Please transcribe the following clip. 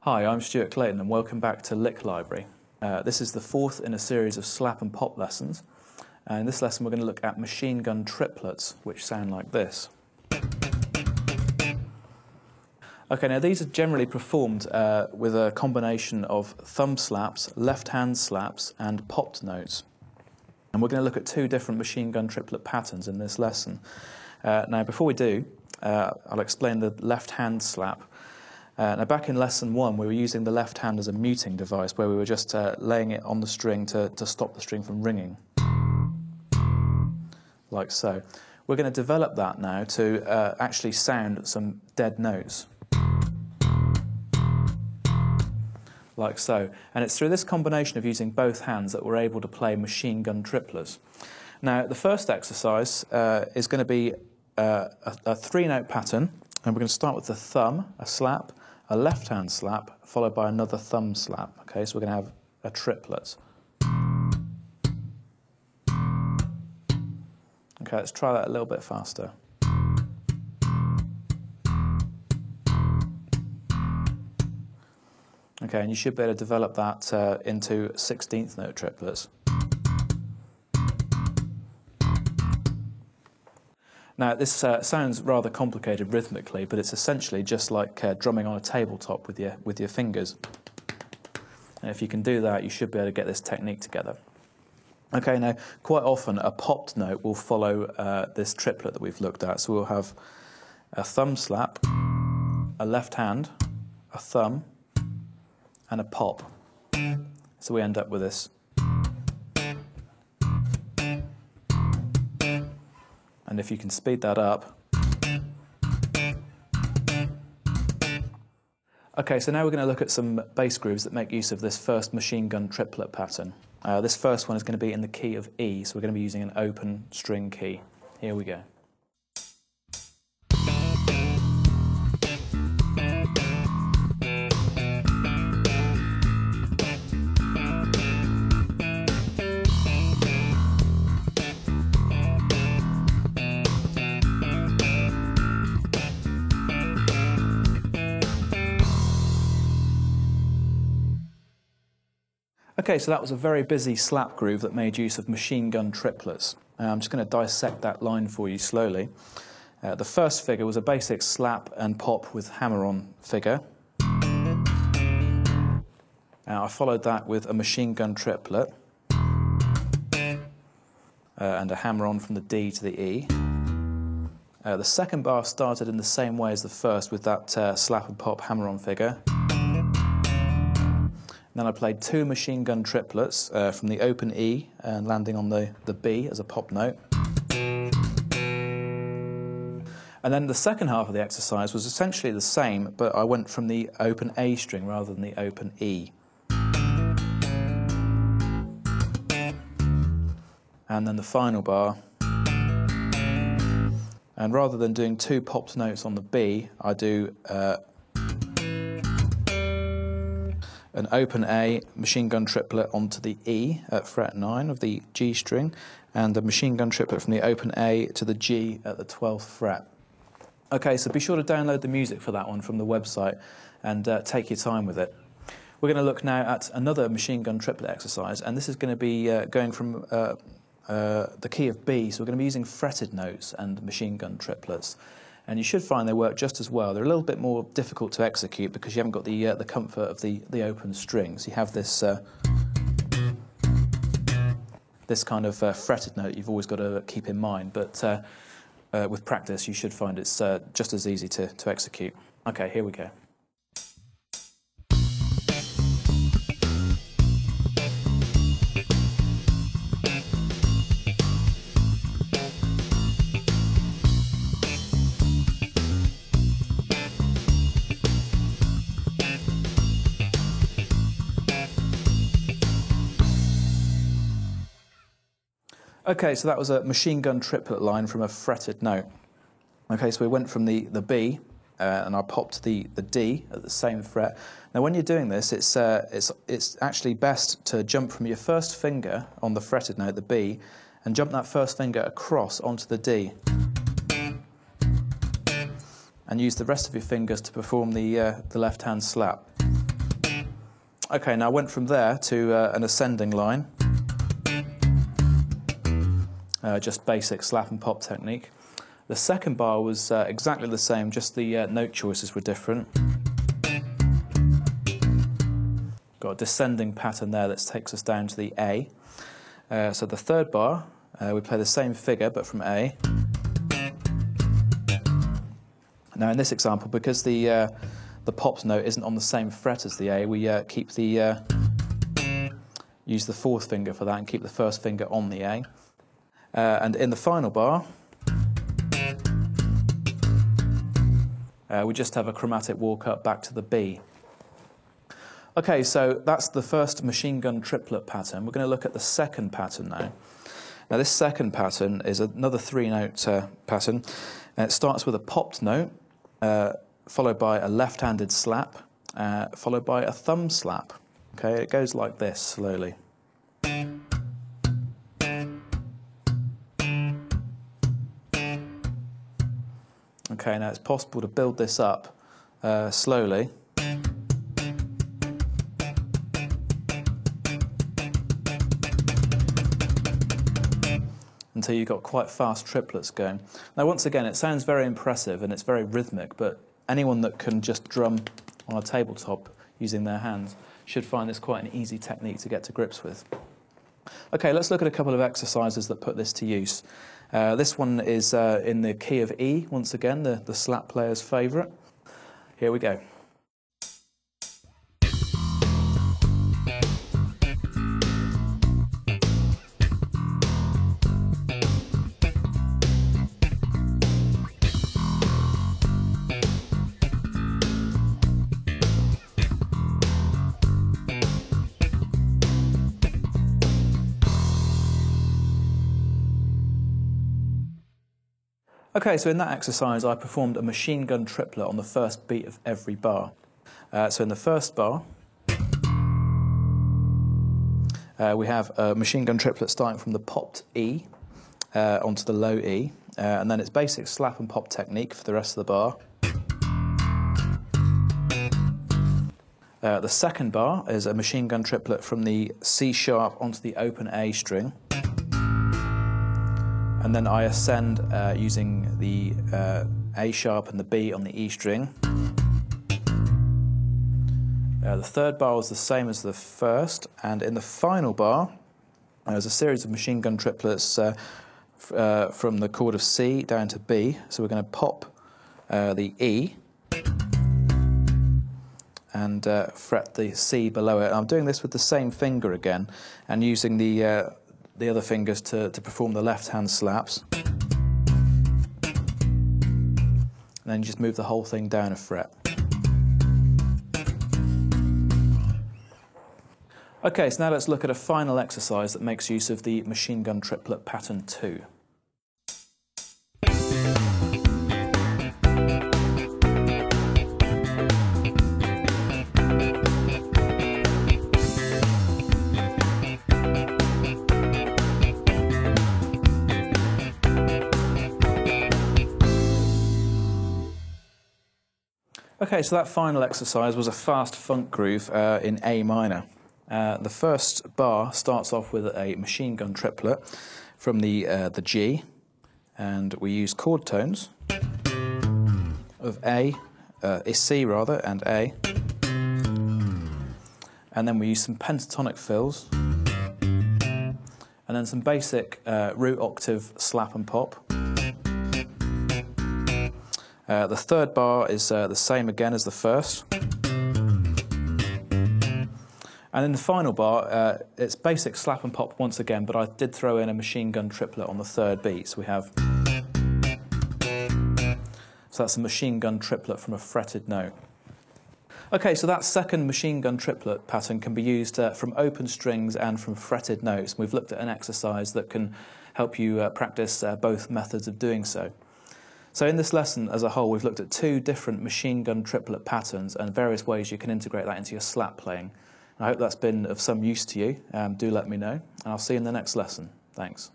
Hi, I'm Stuart Clayton and welcome back to Lick Library. This is the fourth in a series of slap and pop lessons. And in this lesson we're going to look at machine gun triplets, which sound like this. Okay, now these are generally performed with a combination of thumb slaps, left hand slaps and popped notes. And we're going to look at two different machine gun triplet patterns in this lesson. Now before we do, I'll explain the left hand slap. Now back in lesson 1 we were using the left hand as a muting device where we were just laying it on the string to stop the string from ringing, like so. We're going to develop that now to actually sound some dead notes, like so. And it's through this combination of using both hands that we're able to play machine gun triplets. Now the first exercise is going to be a three-note pattern, and we're going to start with the thumb, a slap, a left hand slap, followed by another thumb slap. Okay, so we're going to have a triplet. Okay, let's try that a little bit faster. Okay, and you should be able to develop that into 16th note triplets. Now this sounds rather complicated rhythmically, but it's essentially just like drumming on a tabletop with your fingers. And if you can do that, you should be able to get this technique together. Okay, now quite often a popped note will follow this triplet that we've looked at. So we'll have a thumb slap, a left hand, a thumb, and a pop. So we end up with this. And if you can speed that up. Okay, so now we're going to look at some bass grooves that make use of this first machine gun triplet pattern. This first one is going to be in the key of E, so we're going to be using an open string key. Here we go. Okay, so that was a very busy slap groove that made use of machine gun triplets. I'm just going to dissect that line for you slowly. The first figure was a basic slap and pop with hammer-on figure. I followed that with a machine gun triplet and a hammer-on from the D to the E. The second bar started in the same way as the first with that slap and pop hammer-on figure. Then I played two machine gun triplets from the open E and landing on the B as a pop note. And then the second half of the exercise was essentially the same, but I went from the open A string rather than the open E. And then the final bar. And rather than doing two popped notes on the B, I do an open A machine gun triplet onto the E at fret 9 of the G string, and a machine gun triplet from the open A to the G at the 12th fret. Okay, so be sure to download the music for that one from the website and take your time with it. We're going to look now at another machine gun triplet exercise, and this is going to be going from the key of B, so we're going to be using fretted notes and machine gun triplets. And you should find they work just as well. They're a little bit more difficult to execute because you haven't got the comfort of the open strings. You have this this kind of fretted note you've always got to keep in mind, but with practice you should find it's just as easy to execute. Okay, here we go. Okay, so that was a machine gun triplet line from a fretted note. Okay, so we went from the B, and I popped the D at the same fret. Now when you're doing this, it's actually best to jump from your first finger on the fretted note, the B, and jump that first finger across onto the D. And use the rest of your fingers to perform the left-hand slap. Okay, now I went from there to an ascending line, just basic slap and pop technique. The second bar was exactly the same, just the note choices were different. Got a descending pattern there that takes us down to the A. So the third bar, we play the same figure but from A. Now in this example, because the popped note isn't on the same fret as the A, we keep the use the fourth finger for that and keep the first finger on the A. And in the final bar, we just have a chromatic walk up back to the B. Okay, so that's the first machine gun triplet pattern. We're going to look at the second pattern now. Now this second pattern is another three-note pattern. And it starts with a popped note, followed by a left-handed slap, followed by a thumb slap. Okay, it goes like this slowly. Okay, now it's possible to build this up slowly. Until you've got quite fast triplets going. Now once again, it sounds very impressive and it's very rhythmic, but anyone that can just drum on a tabletop using their hands should find this quite an easy technique to get to grips with. Okay, let's look at a couple of exercises that put this to use. This one is in the key of E, once again, the slap player's favourite. Here we go. Okay, so in that exercise I performed a machine gun triplet on the first beat of every bar. So in the first bar, we have a machine gun triplet starting from the popped E onto the low E, and then it's basic slap and pop technique for the rest of the bar. The second bar is a machine gun triplet from the C sharp onto the open A string. And then I ascend using the A sharp and the B on the E string. The third bar was the same as the first, and in the final bar there's a series of machine gun triplets from the chord of C down to B. So we're going to pop the E and fret the C below it. I'm doing this with the same finger again and using the other fingers to perform the left-hand slaps. And then you just move the whole thing down a fret. Okay, so now let's look at a final exercise that makes use of the machine gun triplet pattern 2. Okay, so that final exercise was a fast funk groove in A minor. The first bar starts off with a machine gun triplet from the G, and we use chord tones of C rather, and A, and then we use some pentatonic fills, and then some basic root octave slap and pop. The third bar is the same again as the first. And in the final bar, it's basic slap and pop once again, but I did throw in a machine gun triplet on the third beat. So we have... So that's a machine gun triplet from a fretted note. Okay, so that second machine gun triplet pattern can be used from open strings and from fretted notes. We've looked at an exercise that can help you practice both methods of doing so. So in this lesson as a whole, we've looked at 2 different machine gun triplet patterns and various ways you can integrate that into your slap playing. I hope that's been of some use to you. Do let me know, and I'll see you in the next lesson. Thanks.